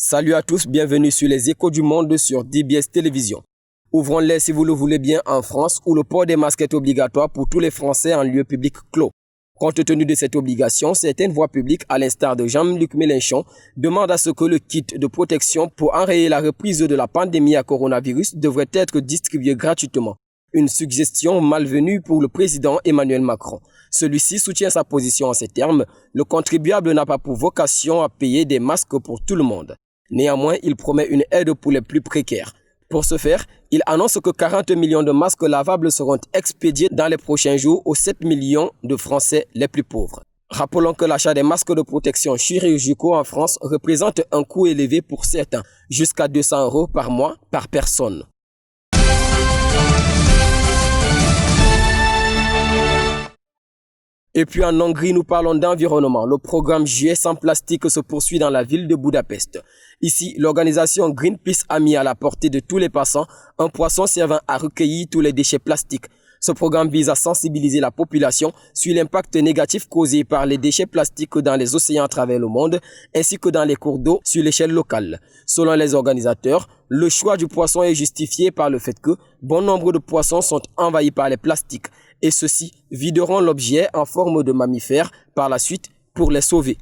Salut à tous, bienvenue sur les Échos du Monde sur DBS Télévision. Ouvrons-les si vous le voulez bien en France où le port des masques est obligatoire pour tous les Français en lieu public clos. Compte tenu de cette obligation, certaines voies publiques, à l'instar de Jean-Luc Mélenchon, demandent à ce que le kit de protection pour enrayer la reprise de la pandémie à coronavirus devrait être distribué gratuitement. Une suggestion malvenue pour le président Emmanuel Macron. Celui-ci soutient sa position en ces termes. Le contribuable n'a pas pour vocation à payer des masques pour tout le monde. Néanmoins, il promet une aide pour les plus précaires. Pour ce faire, il annonce que 40 millions de masques lavables seront expédiés dans les prochains jours aux 7 millions de Français les plus pauvres. Rappelons que l'achat des masques de protection chirurgicaux en France représente un coût élevé pour certains, jusqu'à 200 € par mois par personne. Et puis en Hongrie, nous parlons d'environnement. Le programme Juillet sans plastique se poursuit dans la ville de Budapest. Ici, l'organisation Greenpeace a mis à la portée de tous les passants un poisson servant à recueillir tous les déchets plastiques. Ce programme vise à sensibiliser la population sur l'impact négatif causé par les déchets plastiques dans les océans à travers le monde, ainsi que dans les cours d'eau sur l'échelle locale. Selon les organisateurs, le choix du poisson est justifié par le fait que bon nombre de poissons sont envahis par les plastiques et ceux-ci videront l'objet en forme de mammifère par la suite pour les sauver.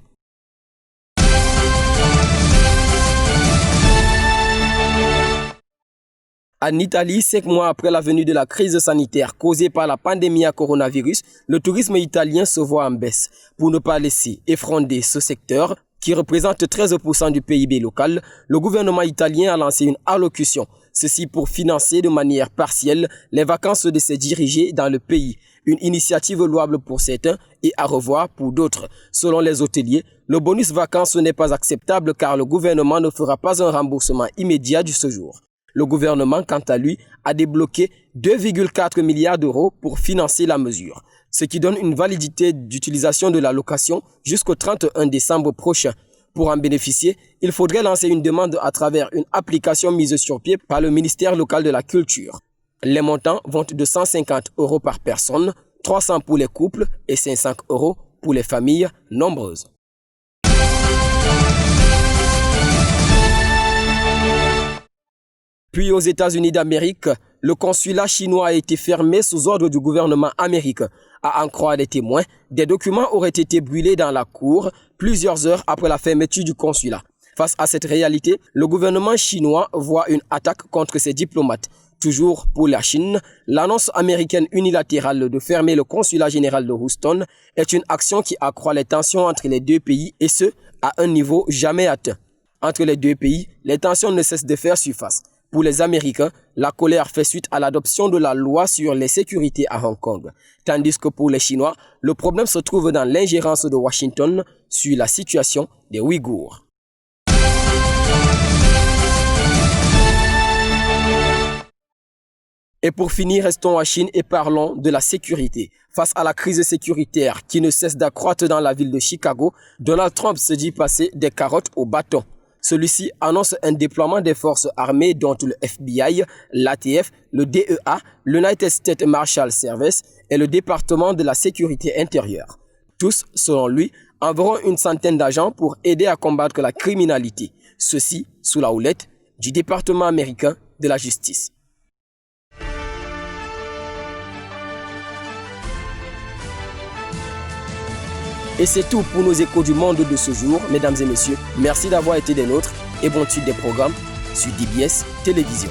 En Italie, 5 mois après la venue de la crise sanitaire causée par la pandémie à coronavirus, le tourisme italien se voit en baisse. Pour ne pas laisser effronter ce secteur, qui représente 13% du PIB local, le gouvernement italien a lancé une allocution. Ceci pour financer de manière partielle les vacances de ses dirigés dans le pays. Une initiative louable pour certains et à revoir pour d'autres. Selon les hôteliers, le bonus vacances n'est pas acceptable car le gouvernement ne fera pas un remboursement immédiat du séjour. Le gouvernement, quant à lui, a débloqué 2,4 milliards d'euros pour financer la mesure, ce qui donne une validité d'utilisation de l'allocation jusqu'au 31 décembre prochain. Pour en bénéficier, il faudrait lancer une demande à travers une application mise sur pied par le ministère local de la Culture. Les montants vont de 150 € par personne, 300 pour les couples et 500 € pour les familles nombreuses. Puis aux États-Unis d'Amérique, le consulat chinois a été fermé sous ordre du gouvernement américain. À en croire les témoins, des documents auraient été brûlés dans la cour plusieurs heures après la fermeture du consulat. Face à cette réalité, le gouvernement chinois voit une attaque contre ses diplomates. Toujours pour la Chine, l'annonce américaine unilatérale de fermer le consulat général de Houston est une action qui accroît les tensions entre les deux pays et ce, à un niveau jamais atteint. Entre les deux pays, les tensions ne cessent de faire surface. Pour les Américains, la colère fait suite à l'adoption de la loi sur les sécurités à Hong Kong. Tandis que pour les Chinois, le problème se trouve dans l'ingérence de Washington sur la situation des Ouïghours. Et pour finir, restons en Chine et parlons de la sécurité. Face à la crise sécuritaire qui ne cesse d'accroître dans la ville de Chicago, Donald Trump se dit passer des carottes au bâton. Celui-ci annonce un déploiement des forces armées dont le FBI, l'ATF, le DEA, l'United States Marshal Service et le département de la sécurité intérieure. Tous, selon lui, environ une centaine d'agents pour aider à combattre la criminalité. Ceci sous la houlette du département américain de la justice. Et c'est tout pour nos échos du monde de ce jour, mesdames et messieurs. Merci d'avoir été des nôtres et bonne suite des programmes sur DBS Télévision.